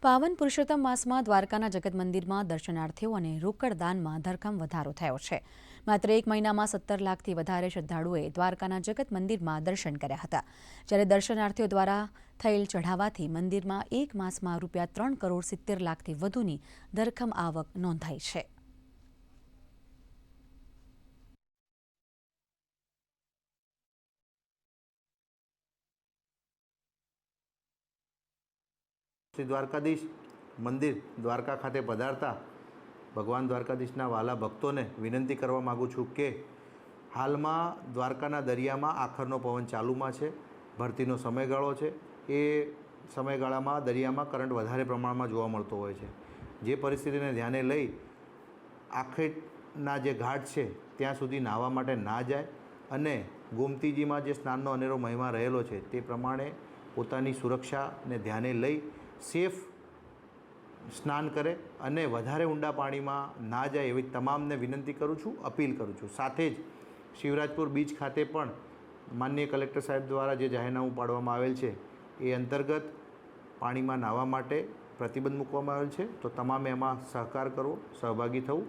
પાવન પુરુષોત્તમ માસમાં દ્વારકાના જગત મંદિરમાં દર્શનાર્થીઓ અને રોકડ દાનમાં ધરખમ વધારો થયો છે। માત્ર એક મહિનામાં 17 લાખથી વધારે શ્રદ્ધાળુઓએ દ્વારકાના જગત મંદિરમાં દર્શન કર્યા હતા, જ્યારે દર્શનાર્થીઓ દ્વારા થયેલ ચઢાવાથી મંદિરમાં એક માસમાં ₹3.70 કરોડથી વધુની ધરખમ આવક નોંધાઈ છે। શ્રી દ્વારકાધીશ મંદિર દ્વારકા ખાતે પધારતા ભગવાન દ્વારકાધીશના વાલા ભક્તોને વિનંતી કરવા માગું છું કે હાલમાં દ્વારકાના દરિયામાં આખરનો પવન ચાલુમાં છે, ભરતીનો સમયગાળો છે। એ સમયગાળામાં દરિયામાં કરંટ વધારે પ્રમાણમાં જોવા મળતો હોય છે, જે પરિસ્થિતિને ધ્યાને લઈ આખેટના જે ઘાટ છે ત્યાં સુધી નાહવા માટે ના જાય અને ગોમતીજીમાં જે સ્નાનનો અનેરો મહિમા રહેલો છે તે પ્રમાણે પોતાની સુરક્ષાને ધ્યાને લઈ સેફ સ્નાન કરે અને વધારે ઊંડા પાણીમાં ના જાય એવી તમામને વિનંતી કરું છું, અપીલ કરું છું। સાથે જ શિવરાજપુર બીચ ખાતે પણ માનનીય કલેક્ટર સાહેબ દ્વારા જે જાહેરનામું પાડવામાં આવેલ છે એ અંતર્ગત પાણીમાં નાહવા માટે પ્રતિબંધ મૂકવામાં આવેલ છે, તો તમામે એમાં સહકાર કરવો, સહભાગી થવું।